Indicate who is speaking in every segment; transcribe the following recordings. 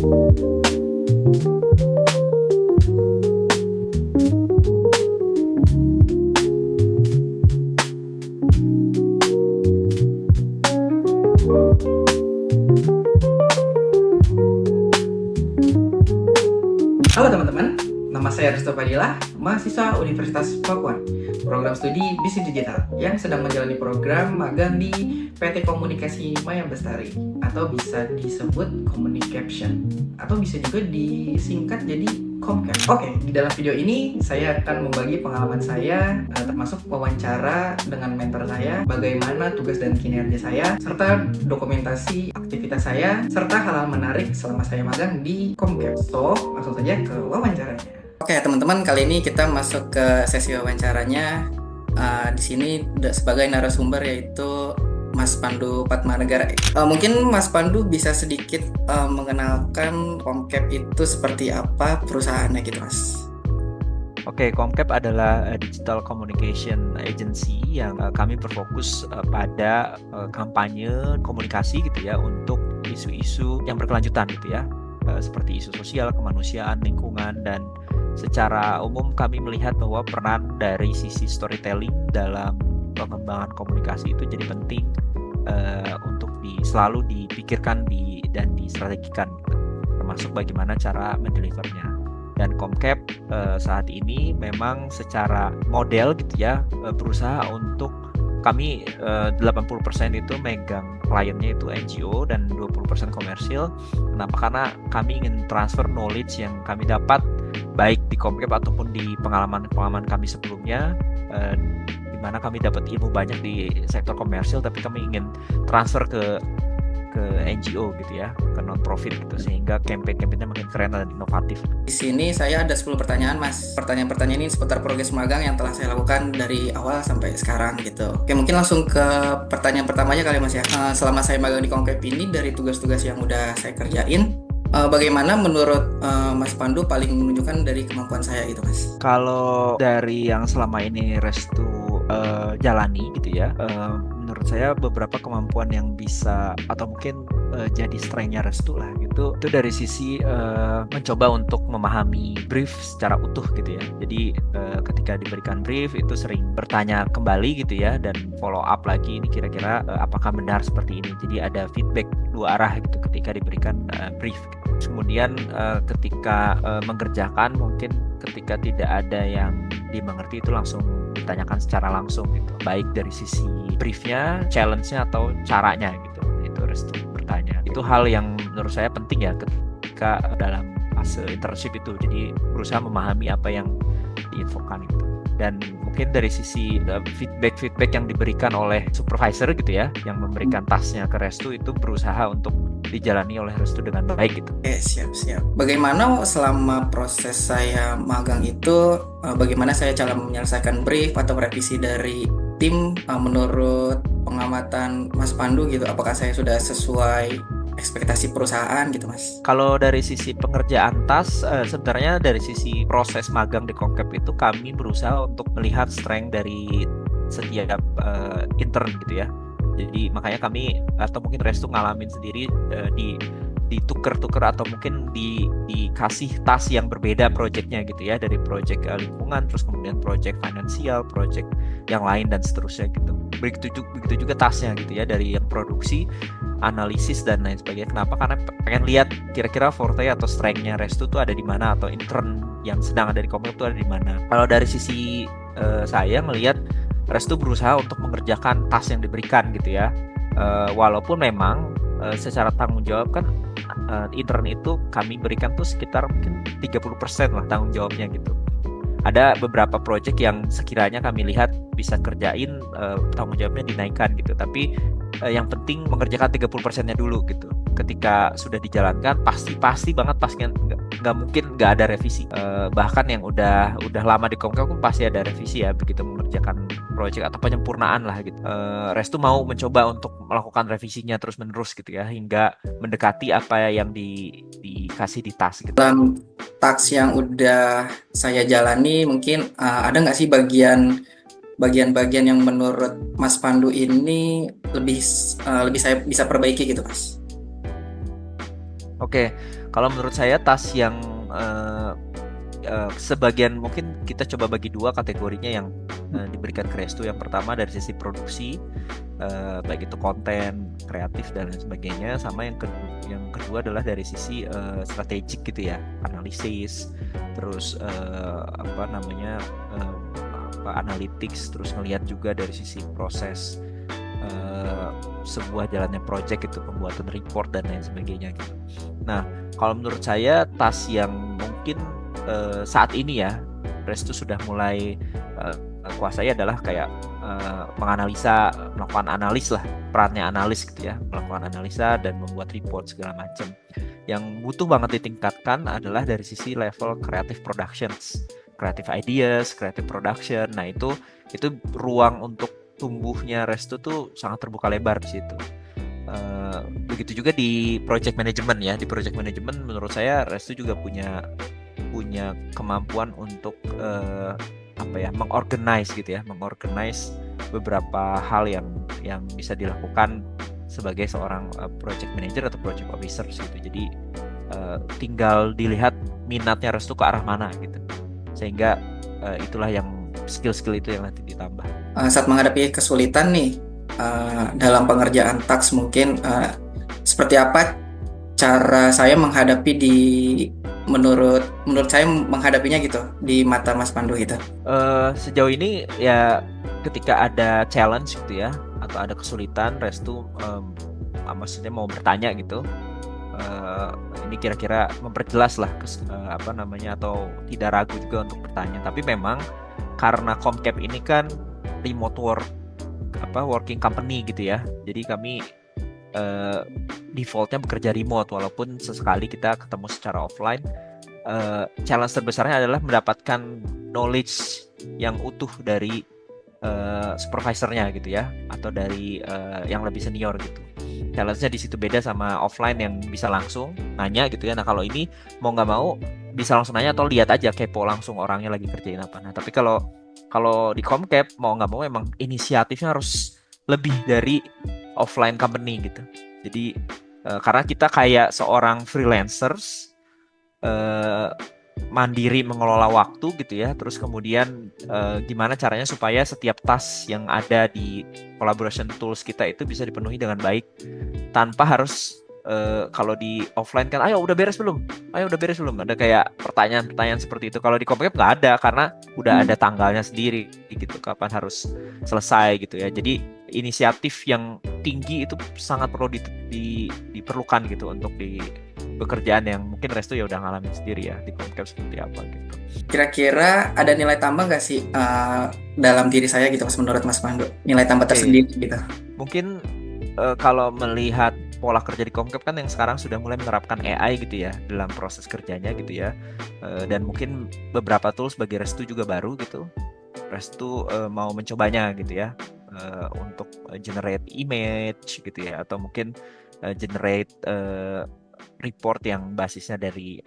Speaker 1: Halo teman-teman, nama saya Risto Fadila, mahasiswa Universitas Pakuan, program studi Bisnis Digital yang sedang menjalani program magang di PT Komunikasi Maya Bestari atau bisa disebut Communication atau bisa juga disingkat jadi Comcap. Oke, di dalam video ini saya akan membagi pengalaman saya termasuk wawancara dengan mentor saya, bagaimana tugas dan kinerja saya, serta dokumentasi aktivitas saya, serta hal-hal menarik selama saya magang di Comcap. So, langsung saja ke wawancaranya. Oke, teman-teman, kali ini kita masuk ke sesi wawancaranya. Di sini sebagai narasumber yaitu Mas Pandu Padmanegara. Mungkin Mas Pandu bisa sedikit mengenalkan Comcap itu seperti apa perusahaannya gitu, Mas.
Speaker 2: Oke, Comcap adalah digital communication agency yang kami berfokus pada kampanye komunikasi gitu ya untuk isu-isu yang berkelanjutan gitu ya, seperti isu sosial, kemanusiaan, lingkungan, dan secara umum kami melihat bahwa peran dari sisi storytelling dalam pengembangan komunikasi itu jadi penting untuk selalu dipikirkan dan distrategikan gitu, termasuk bagaimana cara mendelivernya. Dan Comcap saat ini memang secara model gitu ya berusaha untuk kami 80% itu megang kliennya itu NGO dan 20% komersil. Kenapa? Karena kami ingin transfer knowledge yang kami dapat baik di Comcap ataupun di pengalaman kami sebelumnya, di mana kami dapat ilmu banyak di sektor komersil, tapi kami ingin transfer ke NGO gitu ya, ke non-profit gitu, sehingga campaign-campaignnya makin keren dan inovatif.
Speaker 1: Di sini saya ada 10 pertanyaan, Mas. Pertanyaan-pertanyaan ini seputar progres magang yang telah saya lakukan dari awal sampai sekarang gitu. Oke, mungkin langsung ke pertanyaan pertamanya kali, Mas ya. Selama saya magang di Comcap ini, dari tugas-tugas yang udah saya kerjain, bagaimana menurut Mas Pandu paling menunjukkan dari kemampuan saya gitu, Mas?
Speaker 2: Kalau dari yang selama ini Restu jalani gitu ya, menurut saya beberapa kemampuan yang bisa atau mungkin jadi strength-nya Restu lah gitu, itu dari sisi mencoba untuk memahami brief secara utuh gitu ya. Jadi ketika diberikan brief itu sering bertanya kembali gitu ya, dan follow up lagi, ini kira-kira apakah benar seperti ini. Jadi ada feedback dua arah gitu ketika diberikan brief. Kemudian ketika mengerjakan, mungkin ketika tidak ada yang dimengerti itu langsung ditanyakan secara langsung gitu, baik dari sisi briefnya, challenge-nya, atau caranya gitu. Itu Restu bertanya. Itu hal yang menurut saya penting ya ketika dalam fase internship itu. Jadi berusaha memahami apa yang diinfokan itu. Dan mungkin dari sisi feedback yang diberikan oleh supervisor gitu ya, yang memberikan tasknya ke Restu, itu berusaha untuk dijalani oleh Restu dengan baik gitu.
Speaker 1: Siap. Bagaimana selama proses saya magang itu, bagaimana saya cara menyelesaikan brief atau revisi dari tim menurut pengamatan Mas Pandu gitu? Apakah saya sudah sesuai ekspektasi perusahaan gitu, Mas?
Speaker 2: Kalau dari sisi pengerjaan task, sebenarnya dari sisi proses magang di Comcap itu kami berusaha untuk melihat strength dari setiap intern gitu ya. Jadi makanya kami atau mungkin Restu ngalamin sendiri ditukar-tukar atau mungkin dikasih task yang berbeda projectnya gitu ya, dari project lingkungan, terus kemudian project finansial, project yang lain, dan seterusnya gitu. Begitu juga tasknya gitu ya, dari yang produksi, analisis, dan lain sebagainya. Kenapa? Karena pengen lihat kira-kira forte atau strength-nya Restu tuh ada di mana, atau intern yang sedang ada di Comcap tuh ada di mana. Kalau dari sisi saya melihat Restu berusaha untuk mengerjakan task yang diberikan gitu ya, walaupun memang secara tanggung jawab kan intern itu kami berikan tuh sekitar mungkin 30% lah tanggung jawabnya gitu. Ada beberapa project yang sekiranya kami lihat bisa kerjain, tanggung jawabnya dinaikkan gitu, tapi yang penting mengerjakan 30%-nya dulu gitu. Ketika sudah dijalankan pasti banget, pasti nggak mungkin nggak ada revisi. Bahkan yang udah lama di Comcap pun pasti ada revisi ya begitu mengerjakan project atau penyempurnaan lah gitu. Restu mau mencoba untuk melakukan revisinya terus menerus gitu ya, hingga mendekati apa yang dikasih di task gitu.
Speaker 1: Dalam task yang udah saya jalani, mungkin ada nggak sih bagian-bagian yang menurut Mas Pandu ini lebih saya bisa perbaiki gitu, Mas?
Speaker 2: Oke, kalau menurut saya task yang sebagian mungkin kita coba bagi dua kategorinya yang diberikan ke Restu. Yang pertama dari sisi produksi, baik itu konten, kreatif dan lain sebagainya, sama yang kedua adalah dari sisi strategik gitu ya, analisis, terus apa namanya analytics, terus ngelihat juga dari sisi proses sebuah jalannya project itu, pembuatan report dan lain sebagainya gitu. Nah, kalau menurut saya task yang mungkin saat ini ya Restu sudah mulai kuasai adalah kayak menganalisa, melakukan analis lah, perannya analis gitu ya, melakukan analisa dan membuat report segala macam. Yang butuh banget ditingkatkan adalah dari sisi level creative productions, creative ideas, creative production. Nah, itu ruang untuk tumbuhnya Restu tuh sangat terbuka lebar di situ. Begitu juga di project management ya. Di project management menurut saya Restu juga punya kemampuan untuk mengorganize gitu ya, mengorganize beberapa hal yang bisa dilakukan sebagai seorang project manager atau project officer gitu. Jadi tinggal dilihat minatnya Restu ke arah mana gitu. Sehingga itulah yang skill-skill itu yang nanti ditambah.
Speaker 1: Saat menghadapi kesulitan nih dalam pengerjaan task mungkin seperti apa cara saya menghadapi menurut saya menghadapinya gitu di mata Mas Pandu gitu.
Speaker 2: Sejauh ini ya ketika ada challenge gitu ya atau ada kesulitan, Restu maksudnya mau bertanya gitu. Ini kira-kira memperjelas lah atau tidak ragu juga untuk bertanya. Tapi memang karena Comcap ini kan remote working company gitu ya. Jadi kami defaultnya bekerja remote walaupun sesekali kita ketemu secara offline. Challenge terbesarnya adalah mendapatkan knowledge yang utuh dari supervisornya gitu ya, atau dari yang lebih senior gitu. Challenge-nya di situ beda sama offline yang bisa langsung nanya gitu ya. Nah, kalau ini mau nggak mau bisa langsung nanya atau lihat aja, kepo langsung orangnya lagi kerjain apa. Nah, tapi kalau di Comcap mau nggak mau memang inisiatifnya harus lebih dari offline company gitu. Jadi karena kita kayak seorang freelancers mandiri mengelola waktu gitu ya. Terus kemudian gimana caranya supaya setiap task yang ada di collaboration tools kita itu bisa dipenuhi dengan baik tanpa harus kalau di offline kan ayo udah beres belum ada kayak pertanyaan seperti itu. Kalau di Comcap nggak ada karena udah ada tanggalnya sendiri gitu kapan harus selesai gitu ya. Jadi inisiatif yang tinggi itu sangat perlu diperlukan gitu untuk di pekerjaan yang mungkin Restu ya udah ngalamin sendiri ya di Comcap seperti apa gitu.
Speaker 1: Kira-kira ada nilai tambah nggak sih dalam diri saya gitu Mas, menurut Mas Pandu? Nilai tambah tersendiri gitu.
Speaker 2: Mungkin kalau melihat pola kerja di Comcap kan yang sekarang sudah mulai menerapkan AI gitu ya dalam proses kerjanya gitu ya. Dan mungkin beberapa tools bagi Restu juga baru gitu. Restu mau mencobanya gitu ya. Untuk generate image gitu ya, atau mungkin generate report yang basisnya dari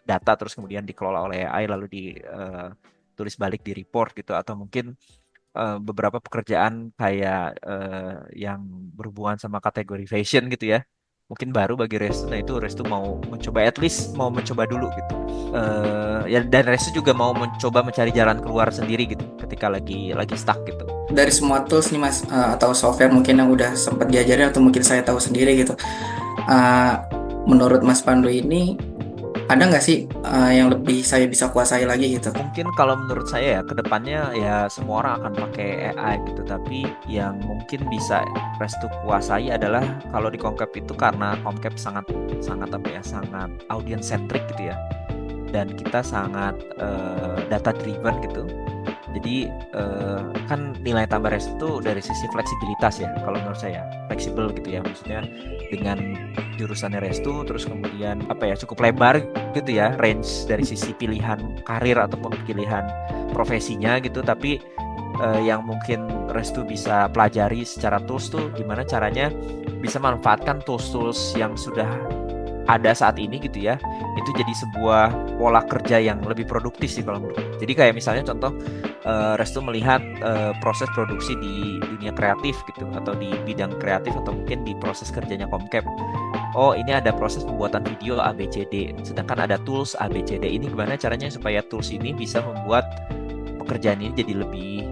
Speaker 2: data terus kemudian dikelola oleh AI lalu ditulis balik di report gitu, atau mungkin beberapa pekerjaan kayak yang berhubungan sama kategori fashion gitu ya, mungkin baru bagi Restu. Nah, itu Restu mau mencoba, at least mau mencoba dulu gitu. Ya, dan Restu juga mau mencoba mencari jalan keluar sendiri gitu ketika lagi stuck gitu.
Speaker 1: Dari semua tools nih Mas, atau software mungkin yang udah sempat diajarin atau mungkin saya tahu sendiri gitu, menurut Mas Pandu ini ada nggak sih yang lebih saya bisa kuasai lagi gitu?
Speaker 2: Mungkin kalau menurut saya ya kedepannya ya semua orang akan pakai AI gitu, tapi yang mungkin bisa Restu kuasai adalah kalau di Comcap itu karena Comcap sangat audience centric gitu ya, dan kita sangat data driven gitu. Jadi kan nilai tambah Restu dari sisi fleksibilitas ya, kalau menurut saya fleksibel gitu ya, maksudnya dengan jurusannya Restu terus kemudian cukup lebar gitu ya range dari sisi pilihan karir ataupun pilihan profesinya gitu. Tapi yang mungkin Restu bisa pelajari secara tools tuh gimana caranya bisa manfaatkan tools yang sudah ada saat ini gitu ya, itu jadi sebuah pola kerja yang lebih produktif sih kalau menurut. Jadi kayak misalnya contoh Restu melihat proses produksi di dunia kreatif gitu, atau di bidang kreatif, atau mungkin di proses kerjanya Comcap. oh ini ada proses pembuatan video ABCD, sedangkan ada tools ABCD. Ini gimana caranya supaya tools ini bisa membuat pekerjaan ini jadi lebih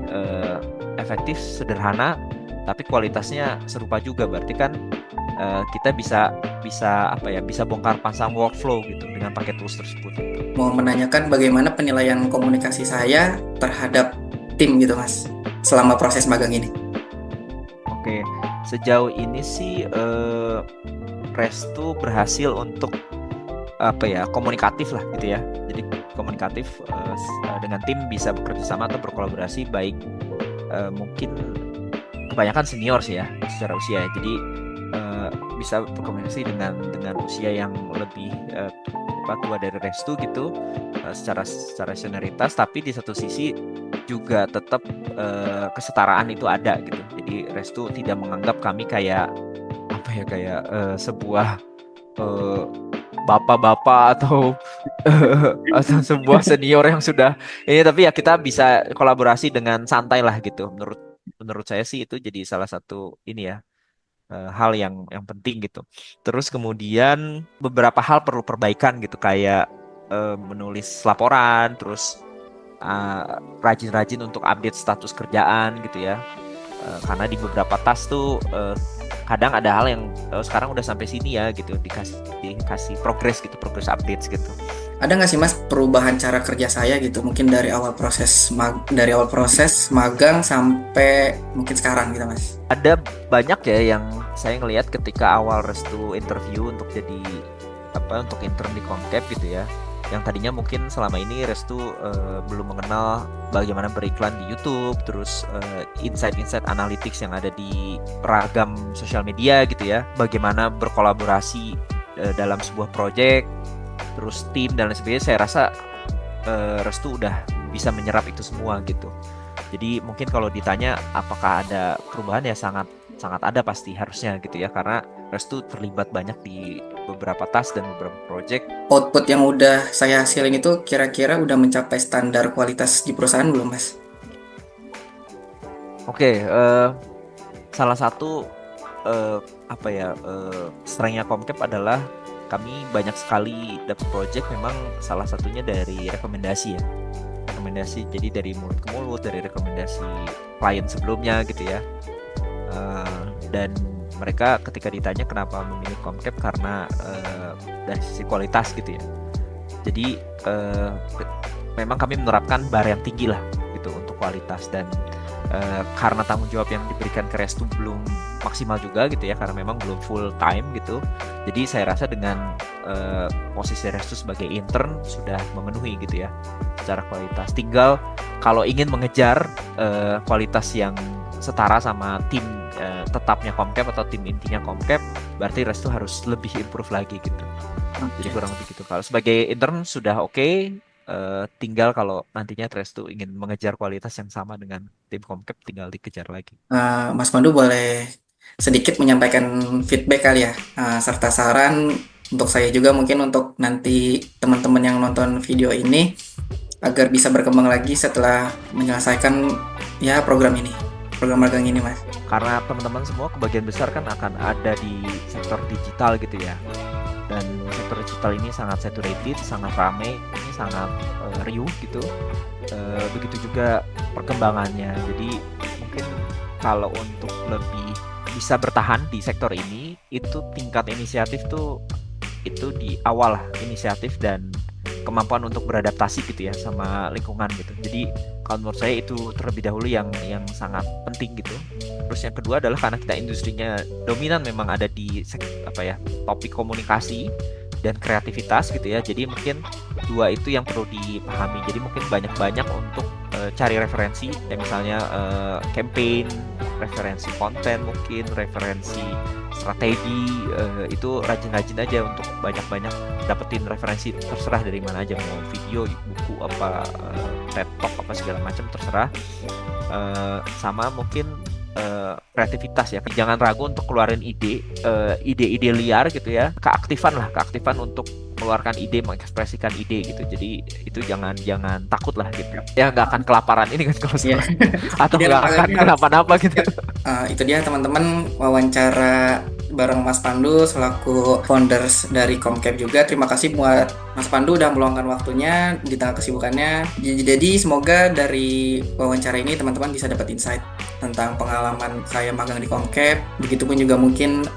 Speaker 2: efektif, sederhana, tapi kualitasnya serupa juga. Berarti kan kita bisa bongkar pasang workflow gitu dengan pakai tools tersebut.
Speaker 1: Mau menanyakan bagaimana penilaian komunikasi saya terhadap tim gitu Mas selama proses magang ini.
Speaker 2: Oke, sejauh ini sih Restu berhasil untuk komunikatif lah gitu ya. Jadi komunikatif dengan tim, bisa bekerja sama atau berkolaborasi, baik mungkin kebanyakan senior sih ya secara usia. Jadi bisa berkomunikasi dengan usia yang lebih tua dari Restu gitu, secara senioritas, tapi di satu sisi juga tetap kesetaraan itu ada gitu. Jadi Restu tidak menganggap kami kayak sebuah bapak-bapak atau atau sebuah senior yang sudah ini, tapi ya kita bisa kolaborasi dengan santai lah gitu. Menurut saya sih itu jadi salah satu ini ya, hal yang penting gitu. Terus kemudian beberapa hal perlu perbaikan gitu, kayak menulis laporan, terus rajin-rajin untuk update status kerjaan gitu ya. Karena di beberapa task tuh kadang ada hal yang sekarang udah sampai sini ya gitu, dikasih progress updates gitu.
Speaker 1: Ada nggak sih Mas perubahan cara kerja saya gitu, mungkin dari awal proses magang sampai mungkin sekarang gitu Mas?
Speaker 2: Ada banyak ya yang saya ngelihat ketika awal Restu interview untuk intern di Comcap gitu ya. Yang tadinya mungkin selama ini Restu belum mengenal bagaimana beriklan di YouTube, terus insight-insight analytics yang ada di beragam sosial media gitu ya, bagaimana berkolaborasi dalam sebuah project, terus tim dan lain sebagainya. Saya rasa Restu udah bisa menyerap itu semua gitu. Jadi mungkin kalau ditanya apakah ada perubahan, ya sangat ada pasti, harusnya gitu ya, karena Restu terlibat banyak di beberapa task dan beberapa project.
Speaker 1: Output yang udah saya hasilin itu kira-kira udah mencapai standar kualitas di perusahaan belum Mas?
Speaker 2: Oke, salah satu strength-nya Comcap adalah kami banyak sekali dapat project, memang salah satunya dari rekomendasi ya. Rekomendasi, jadi dari mulut ke mulut, dari rekomendasi klien sebelumnya gitu ya. Dan mereka ketika ditanya kenapa memilih Comcap, karena dari sisi kualitas gitu ya. Jadi memang kami menerapkan bar yang tinggi lah gitu untuk kualitas, dan karena tanggung jawab yang diberikan ke Restu belum maksimal juga gitu ya, karena memang belum full time gitu. Jadi saya rasa dengan posisi Restu sebagai intern sudah memenuhi gitu ya secara kualitas. Tinggal kalau ingin mengejar kualitas yang setara sama tim tetapnya Comcap atau tim intinya Comcap, berarti Restu harus lebih improve lagi gitu. Jadi kurang lebih gitu. Kalau sebagai intern sudah oke. Tinggal kalau nantinya Restu ingin mengejar kualitas yang sama dengan tim Comcap, tinggal dikejar lagi.
Speaker 1: Mas Pandu boleh sedikit menyampaikan feedback kali ya, serta saran untuk saya juga, mungkin untuk nanti teman-teman yang nonton video ini agar bisa berkembang lagi setelah menyelesaikan ya program magang ini Mas.
Speaker 2: Karena teman-teman semua kebagian besar kan akan ada di sektor digital gitu ya, dan sektor digital ini sangat saturated, sangat ramai, ini sangat riuh gitu. Begitu juga perkembangannya. Jadi mungkin kalau untuk lebih bisa bertahan di sektor ini, itu tingkat inisiatif tuh itu di awal lah, inisiatif dan kemampuan untuk beradaptasi gitu ya sama lingkungan gitu. Jadi kalau menurut saya itu terlebih dahulu yang sangat penting gitu. Terus yang kedua adalah karena kita industrinya dominan memang ada di topik komunikasi dan kreativitas gitu ya. Jadi mungkin dua itu yang perlu dipahami. Jadi mungkin banyak-banyak untuk cari referensi, ya misalnya campaign, referensi konten, mungkin referensi strategi, itu rajin-rajin aja untuk banyak-banyak dapetin referensi, terserah dari mana aja, mau video, buku apa, TED Talk apa segala macam, terserah. Sama mungkin kreativitas ya, jangan ragu untuk keluarin ide-ide liar gitu ya, keaktifan untuk mengeluarkan ide, mengekspresikan ide gitu. Jadi itu jangan takut lah gitu ya, nggak akan kelaparan ini kan kalau atau nggak akan kenapa-napa gitu.
Speaker 1: Itu dia teman-teman, wawancara bareng Mas Pandu selaku founders dari Comcap juga. Terima kasih buat Mas Pandu udah meluangkan waktunya di tengah kesibukannya. Jadi semoga dari wawancara ini teman-teman bisa dapat insight tentang pengalaman saya magang di Comcap, begitupun juga mungkin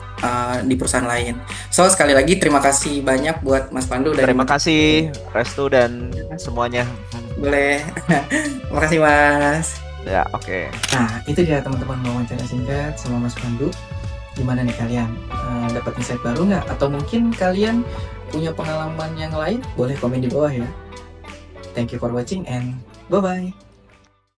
Speaker 1: di perusahaan lain. So sekali lagi terima kasih banyak buat Mas Pandu dan
Speaker 2: Terima kasih Restu dan semuanya.
Speaker 1: boleh. Terima kasih Mas.
Speaker 2: Ya, oke.
Speaker 1: Nah, itu dia teman-teman wawancara singkat sama Mas Pandu. Gimana nih kalian? Dapat insight baru nggak? Atau mungkin kalian punya pengalaman yang lain? Boleh komen di bawah ya. Thank you for watching and bye-bye.